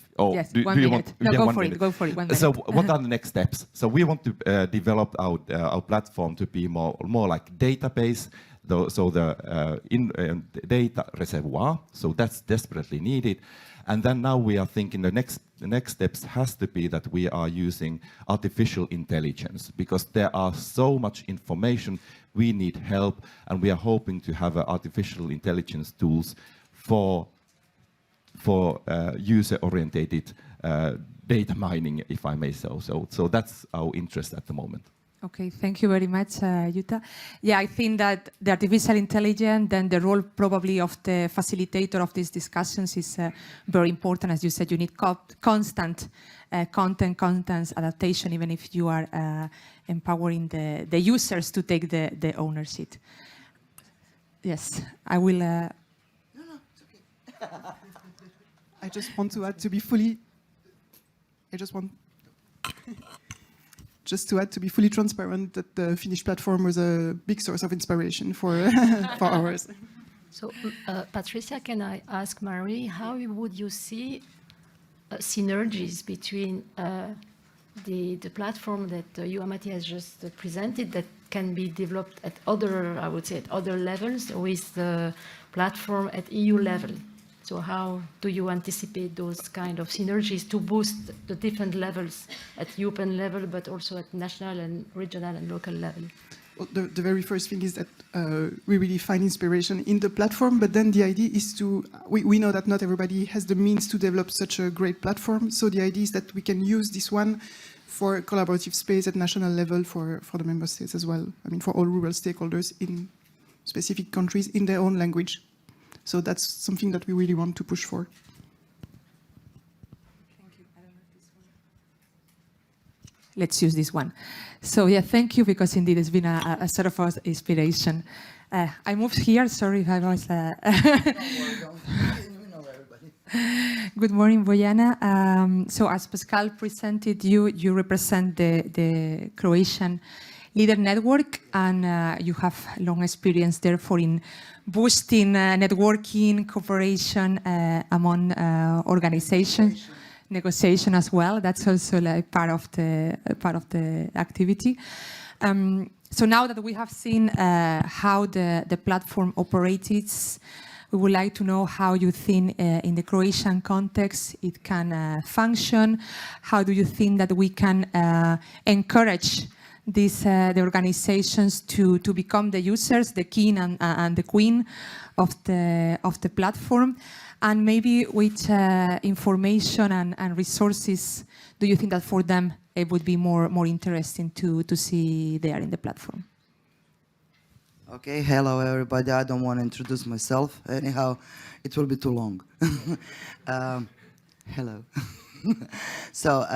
Do you want? No, go for it. Go for it. 1 minute. So, what are the next steps? So, we want to develop our platform to be more like database. So the data reservoir. So that's desperately needed. And then now we are thinking the next the next steps has to be that we are using artificial intelligence, because there are so much information, we need help, and we are hoping to have artificial intelligence tools for user-orientated data mining, if I may so. So that's our interest at the moment. Okay, thank you very much, Jutta. Yeah, I think that the artificial intelligence, then the role probably of the facilitator of these discussions is very important. As you said, you need constant content adaptation, even if you are empowering the users to take the ownership. Yes, I will... No, it's okay. I just want to add to be fully... Just to add, to be fully transparent, that the Finnish platform was a big source of inspiration for for ours. So, Patricia, can I ask Marie, how would you see synergies between the platform that you, Amati, has just presented that can be developed at other, I would say, at other levels with the platform at EU level? So how do you anticipate those kind of synergies to boost the different levels at European level, but also at national and regional and local level? Well, the very first thing is that we really find inspiration in the platform, but then the idea is to, we know that not everybody has the means to develop such a great platform, so the idea is that we can use this one for collaborative space at national level for the member states as well. I mean, for all rural stakeholders in specific countries in their own language. So that's something that we really want to push for. Thank you. I don't know if this one. Let's use this one. So yeah, thank you, because indeed it's been a sort of inspiration. I moved here. Sorry if I was... Good morning, Bojana. So as Pascal presented you represent the Croatian Leader Network, and you have long experience therefore in boosting networking, cooperation among organizations, negotiation as well. That's also like part of the activity. So now that we have seen how the platform operates, we would like to know how you think in the Croatian context it can function. How do you think that we can encourage the organizations to become the users, the king and the queen of the platform, and maybe which information and resources do you think that for them it would be more interesting to see there in the platform? Okay, hello everybody. I don't want to introduce myself. Anyhow, it will be too long. Hello. So,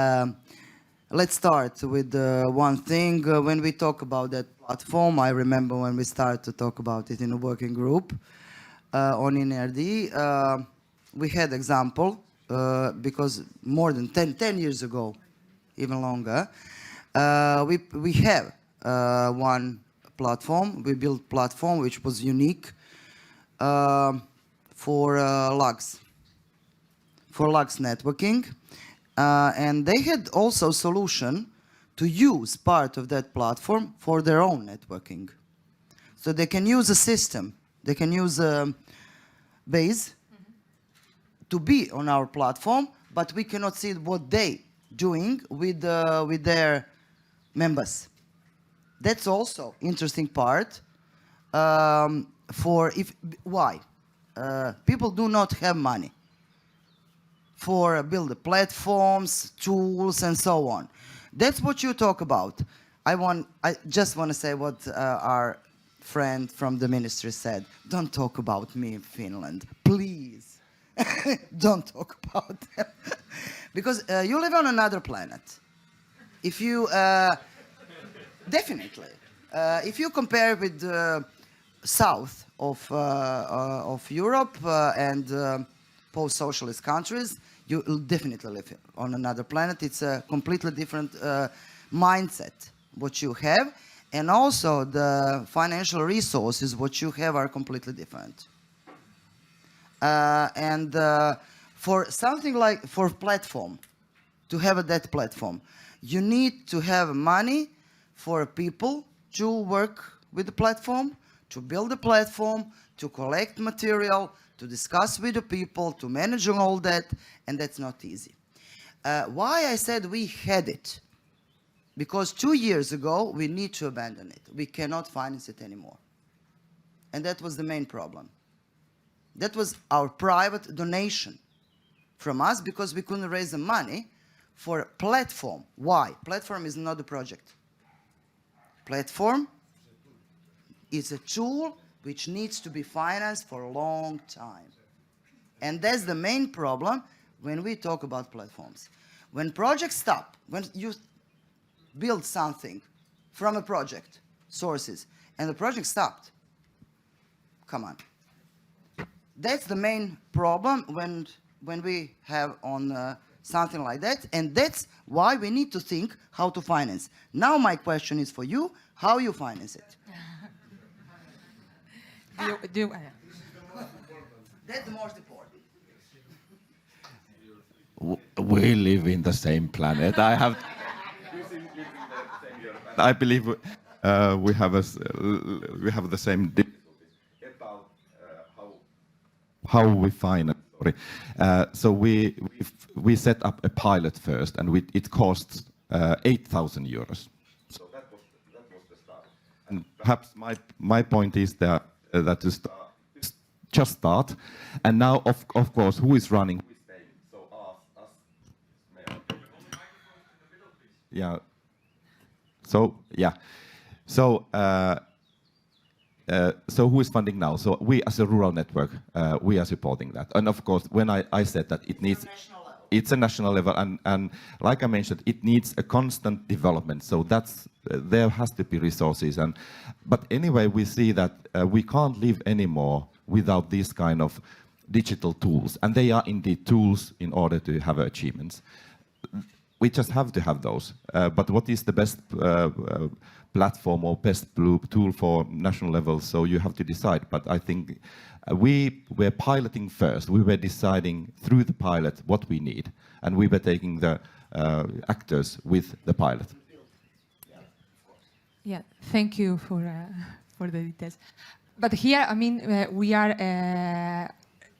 let's start with one thing. When we talk about that platform, I remember when we started to talk about it in a working group on NRD, we had example, because more than 10 years ago, even longer, we have one platform. We built platform which was unique for LUGS networking. And they had also solution to use part of that platform for their own networking. So they can use a system, they can use a base to be on our platform, but we cannot see what they doing with their members. That's also interesting part. Why? People do not have money for build the platforms, tools, and so on. That's what you talk about. I just want to say what our friend from the ministry said. Don't talk about me in Finland, please. Don't talk about them. Because you live on another planet. If you, definitely, if you compare with the south of Europe and post-socialist countries, you definitely live on another planet. It's a completely different mindset, what you have, and also the financial resources, what you have, are completely different. And for something like, for platform, to have that platform, you need to have money for people to work with the platform, to build the platform, to collect material, to discuss with the people, to manage all that, and that's not easy. Why I said we had it? Because 2 years ago, we need to abandon it. We cannot finance it anymore. And that was the main problem. That was our private donation from us because we couldn't raise the money for a platform. Why? Platform is not a project. Platform is a tool which needs to be financed for a long time. And that's the main problem when we talk about platforms. When projects stop, when you build something from a project, sources, and the project stopped, come on. That's the main problem when we have on something like that, and that's why we need to think how to finance. Now my question is for you, how you finance it? That's the most important. We live in the same planet. I believe we have the same difficulties about how we finance. So we set up a pilot first, and it costs 8,000 euros. So that was the start. And perhaps my point is that to start, just start, and now of course who is running? Who is paying? So us. Yeah. So yeah. So who is funding now? So we as a rural network, we are supporting that. And of course, when I said that it's a national level, and like I mentioned, it needs a constant development. So there has to be resources. But anyway, we see that we can't live anymore without these kind of digital tools. And they are indeed tools in order to have achievements. We just have to have those. But what is the best platform or best tool for national level? So you have to decide. But I think we were piloting first. We were deciding through the pilot what we need. And we were taking the actors with the pilot. Yeah, thank you for the details. But here, I mean, we are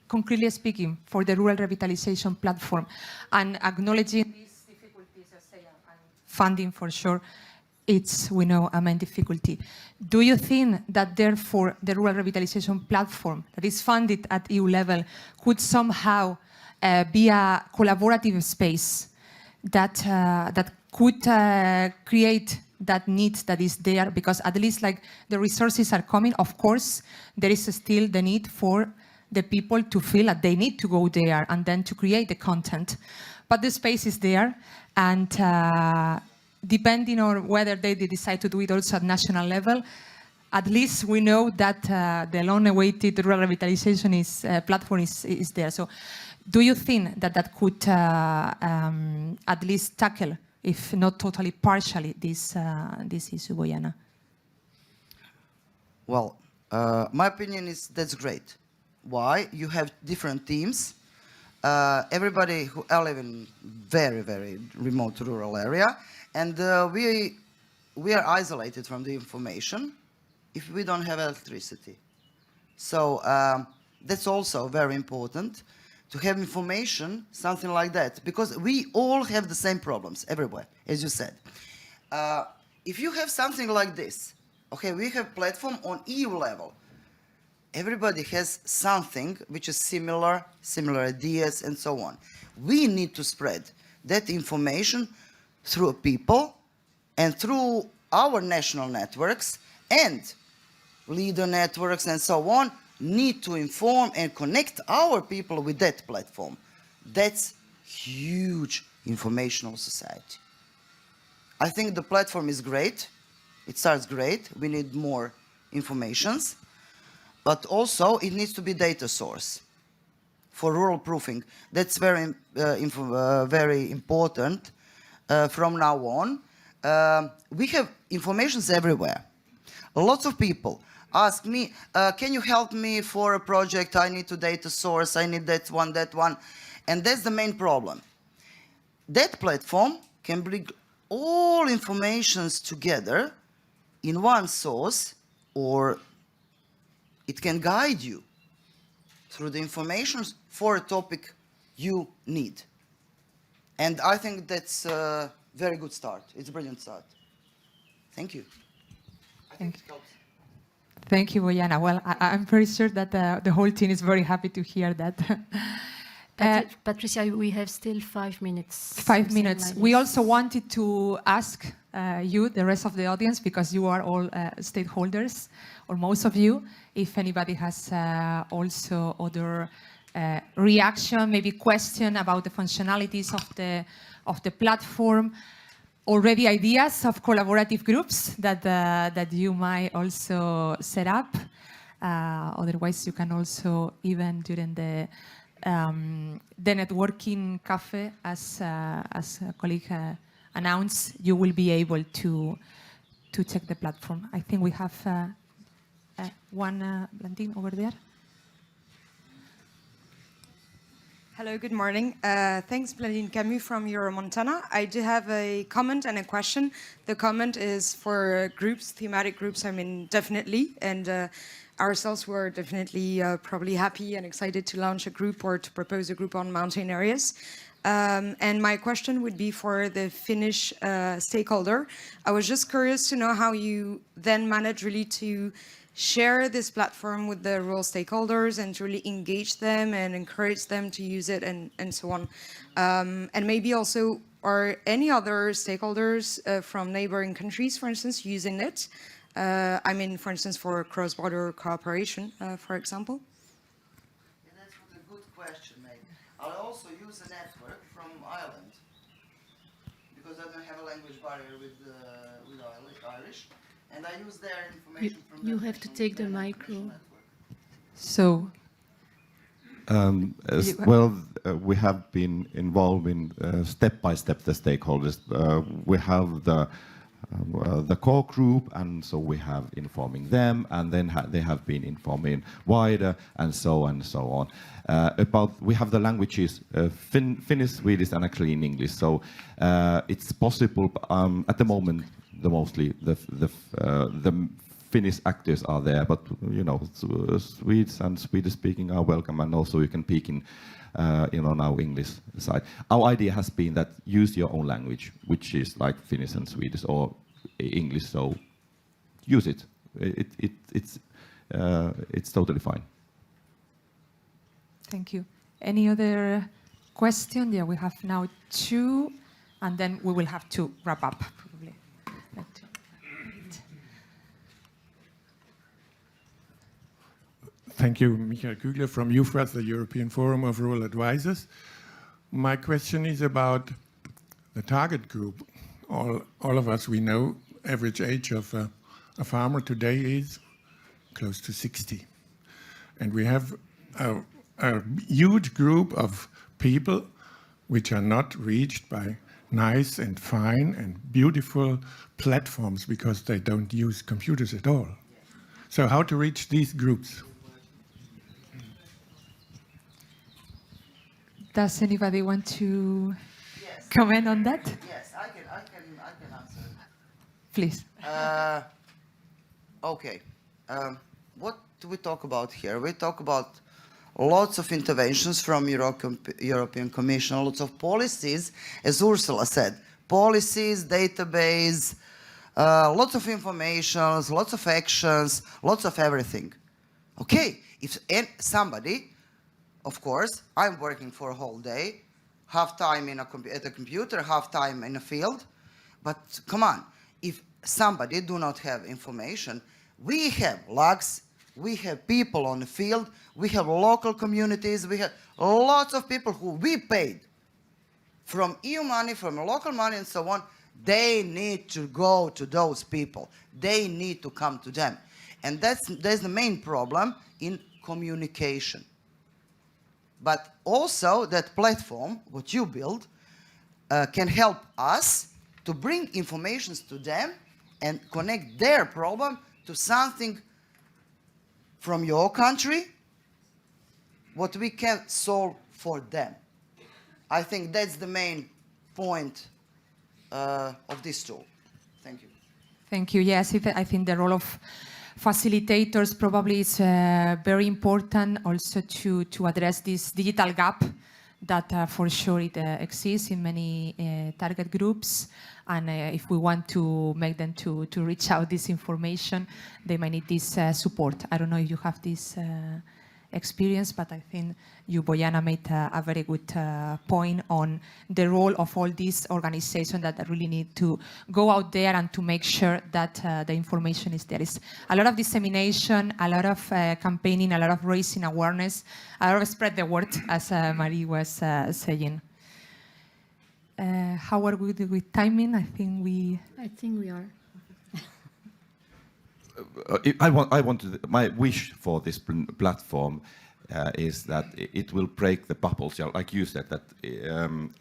concretely speaking for the rural revitalization platform and acknowledging these difficulties, as I say, and funding for sure, it's, we know, a main difficulty. Do you think that therefore the rural revitalization platform that is funded at EU level could somehow be a collaborative space that could create that need that is there? Because at least like the resources are coming, of course, there is still the need for the people to feel that they need to go there and then to create the content. But the space is there, and depending on whether they decide to do it also at national level, at least we know that the long-awaited rural revitalization platform is there. So do you think that could at least tackle, if not totally, partially, this issue, Bojana? Well, my opinion is that's great. Why? You have different teams. Everybody who live in very, very remote rural area, and we are isolated from the information if we don't have electricity. So that's also very important to have information, something like that, because we all have the same problems everywhere, as you said. If you have something like this, okay, we have platform on EU level. Everybody has something which is similar ideas and so on. We need to spread that information through people and through our national networks, and leader networks and so on need to inform and connect our people with that platform. That's huge informational society. I think the platform is great. It starts great. We need more informations. But also it needs to be data source for rural proofing. That's very important from now on. We have informations everywhere. Lots of people ask me, can you help me for a project? I need to data source, I need that one. And that's the main problem. That platform can bring all informations together in one source, or it can guide you through the information for a topic you need. And I think that's a very good start. It's a brilliant start. Thank you. I think it helps. Thank you, Bojana. Well, I'm pretty sure that the whole team is very happy to hear that. Patricia, we have still 5 minutes. 5 minutes. Like We this. also wanted to ask you, the rest of the audience, because you are all stakeholders, or most of you, if anybody has also other reaction, maybe question about the functionalities of the platform, already ideas of collaborative groups that you might also set up. Otherwise, you can also, even during the networking cafe, as a colleague announced, you will be able to check the platform. I think we have one Blandine over there. Hello, good morning. Thanks, Blandine Camus from Euromontana. I do have a comment and a question. The comment is for groups, thematic groups, I mean, definitely. And ourselves were definitely probably happy and excited to launch a group or to propose a group on mountain areas. And my question would be for the Finnish stakeholder. I was just curious to know how you then manage really to share this platform with the rural stakeholders and to really engage them and encourage them to use it and so on. And maybe also, are any other stakeholders from neighboring countries, for instance, using it? I mean, for instance, for cross-border cooperation, for example? Yeah, that's a good question, mate. I'll also use a network from Ireland, because I don't have a language barrier with Irish, and I use their information from You the have to national- take the their micro. national network. So, We have been involved in step by step the stakeholders. We have the core group, and so we have informing them, and then they have been informing wider, and so on. We have the languages Finnish, Swedish, and actually in English. So it's possible at the moment. Mostly the Finnish actors are there, but you know, Swedes and Swedish-speaking are welcome, and also you can peek in, now English side. Our idea has been that use your own language, which is like Finnish and Swedish or English. So use it. It's totally fine. thank you. Any other question? Yeah, we have now 2, and then we will have to wrap up, probably. Thank you, Michael Kugler from UFRAS, the European Forum of Rural Advisors. My question is about the target group. All of us, we know average age of a farmer today is close to 60. And we have a huge group of people which are not reached by nice and fine and beautiful platforms because they don't use computers at all. So how to reach these groups? Does anybody want to comment on that? Yes, I can answer. Please. Okay. What do we talk about here? We talk about lots of interventions from European Commission, lots of policies, as Ursula said, policies, database, lots of information, lots of actions, lots of everything. Okay, if somebody, of course, I'm working for a whole day, half time at a computer, half time in a field, but come on, if somebody do not have information, we have logs, we have people on the field, we have local communities, we have lots of people who we paid from EU money, from local money and so on. They need to go to those people. They need to come to them. And that's the main problem in communication. But also that platform, what you build, can help us to bring information to them and connect their problem to something from your country, what we can solve for them. I think that's the main point of this tool. Thank you. Thank you. Yes, I think the role of facilitators probably is very important also to address this digital gap that for sure it exists in many target groups, and if we want to make them to reach out this information, they might need this support. I don't know if you have this experience, but I think you, Bojana, made a very good point on the role of all these organizations that really need to go out there and to make sure that the information is there. It's a lot of dissemination, a lot of campaigning, a lot of raising awareness, a lot of spread the word, as Marie was saying. How are we with timing? I think we are. My wish for this platform is that it will break the bubbles. Like you said, that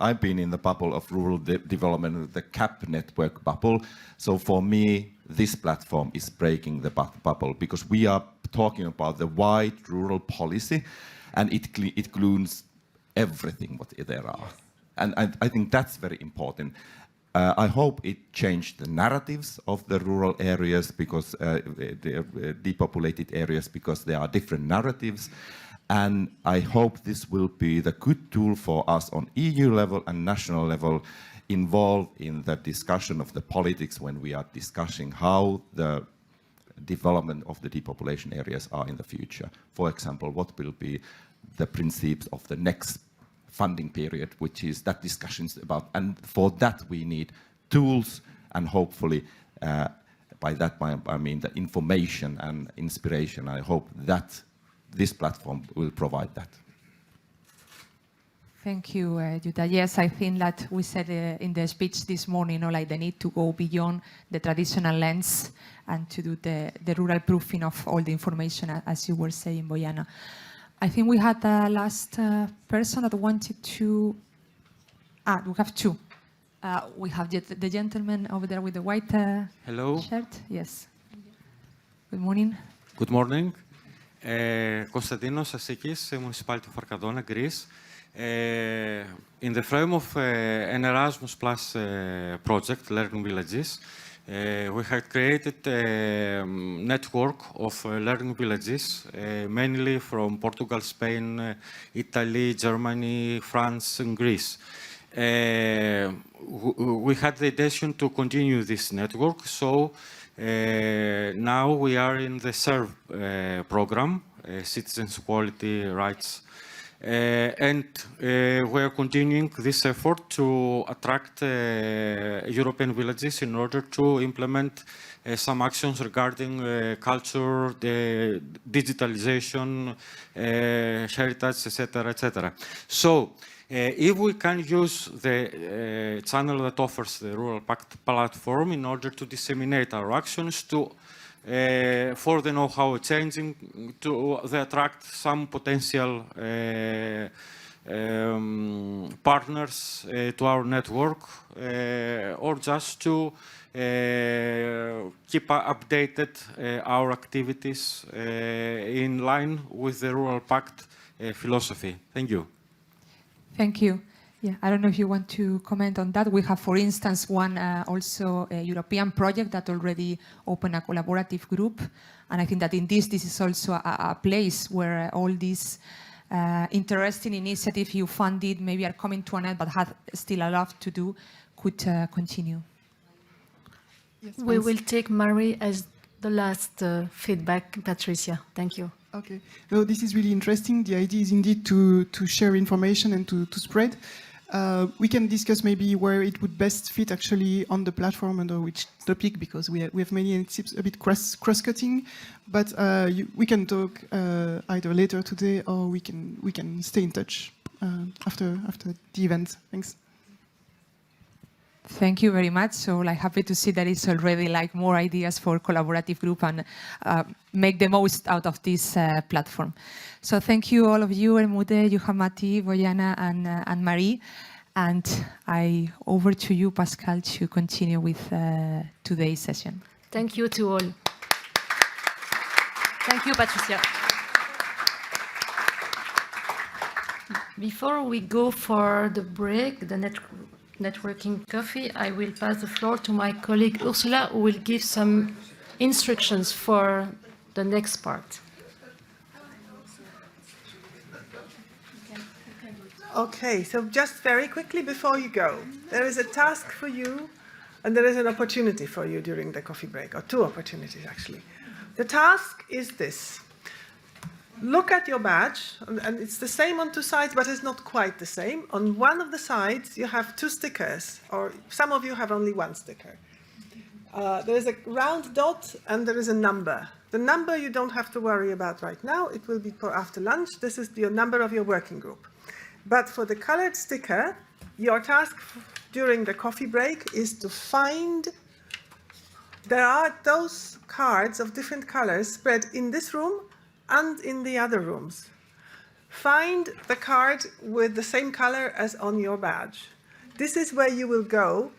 I've been in the bubble of rural development, the CAP network bubble. So for me, this platform is breaking the bubble, because we are talking about the wide rural policy, and it includes everything what there are. And I think that's very important. I hope it changed the narratives of the rural areas, because the depopulated areas, because there are different narratives. And I hope this will be the good tool for us on EU level and national level, involved in the discussion of the politics when we are discussing how the development of the depopulation areas are in the future. For example, what will be the principles of the next funding period, which is that discussions about, and for that we need tools, and hopefully by that I mean the information and inspiration. I hope that this platform will provide that. Thank you, Jutta. Yes, I think that we said in the speech this morning, like the need to go beyond the traditional lens and to do the rural proofing of all the information, as you were saying, Bojana. I think we had the last person that wanted to... we have two. We have the gentleman over there with the white Hello. shirt. Yes. Good morning. Good morning. Konstantinos Asikis, Municipality of Arcadona, Greece. In the frame of an Erasmus Plus project, Learning Villages, we had created a network of learning villages, mainly from Portugal, Spain, Italy, Germany, France, and Greece. We had the intention to continue this network, so now we are in the SERVE program, Citizens' Quality Rights, and we are continuing this effort to attract European villages in order to implement some actions regarding culture, the digitalization, heritage, etc., etc. So, if we can use the channel that offers the Rural Pact platform in order to disseminate our actions, to for the know-how changing, to attract some potential partners to our network, or just to keep updated our activities in line with the Rural Pact philosophy. Thank you. Thank you. Yeah, I don't know if you want to comment on that. We have, for instance, one also a European project that already opened a collaborative group. And I think that in this is also a place where all these interesting initiatives you funded maybe are coming to an end, but have still a lot to do, could continue. Yes, we will take Marie as the last feedback, Patricia. Thank you. Okay. No, this is really interesting. The idea is indeed to share information and to spread. We can discuss maybe where it would best fit actually on the platform, under which topic, because we have many and it's a bit cross-cutting. But we can talk either later today, or we can stay in touch after the event. Thanks. Thank you very much. So, happy to see that it's already more ideas for collaborative group and make the most out of this platform. So, thank you all of you, Elmude, Yuhamati, Bojana, and Marie. And over to you, Pascal, to continue with today's session. Thank you to all. Thank you, Patricia. Before we go for the break, the networking coffee, I will pass the floor to my colleague Ursula, who will give some instructions for the next part. Okay, so just very quickly before you go, there is a task for you and there is an opportunity for you during the coffee break, or two opportunities actually. The task is this. Look at your badge, and it's the same on two sides, but it's not quite the same. On one of the sides, you have two stickers, or some of you have only one sticker. There is a round dot and there is a number. The number you don't have to worry about right now. It will be for after lunch. This is the number of your working group. But for the colored sticker, your task during the coffee break is to find, there are those cards of different colors spread in this room and in the other rooms. Find the card with the same color as on your badge. This is where you will go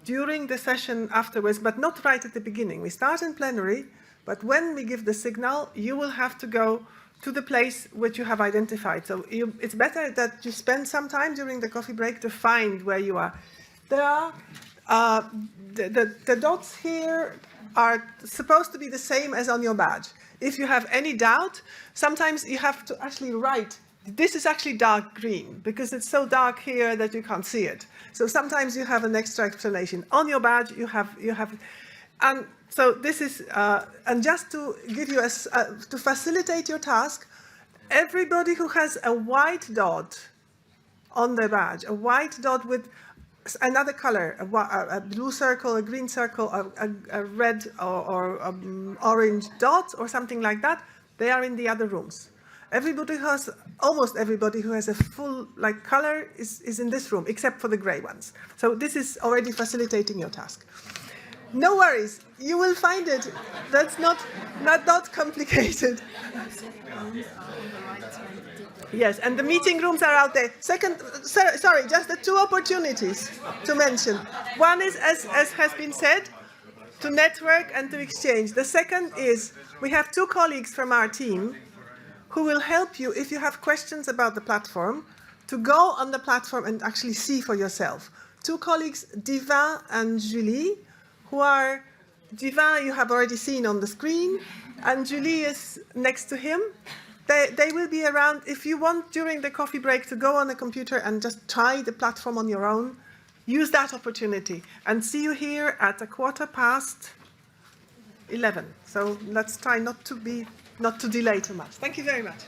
during the session afterwards, but not right at the beginning. We start in plenary, but when we give the signal, you will have to go to the place which you have identified. So it's better that you spend some time during the coffee break to find where you are. There are, the dots here are supposed to be the same as on your badge. If you have any doubt, sometimes you have to actually write, this is actually dark green, because it's so dark here that you can't see it. So sometimes you have an extra explanation. On your badge, you have, and so this is, and just to give you, to facilitate your task, everybody who has a white dot on their badge, a white dot with another color, a blue circle, a green circle, a red or orange dot or something like that, they are in the other rooms. Everybody who has, almost everybody who has a full color is in this room, except for the gray ones. So this is already facilitating your task. No worries, you will find it. That's not complicated. Yes, and the meeting rooms are out there. Second, sorry, just the two opportunities to mention. One is, as has been said, to network and to exchange. The second is, we have two colleagues from our team who will help you, if you have questions about the platform, to go on the platform and actually see for yourself. Two colleagues, Diva and Julie, who are, Diva you have already seen on the screen, and Julie is next to him. They will be around. If you want during the coffee break to go on a computer and just try the platform on your own, use that opportunity. And see you here at 11:15. So let's try not to delay too much. Thank you very much.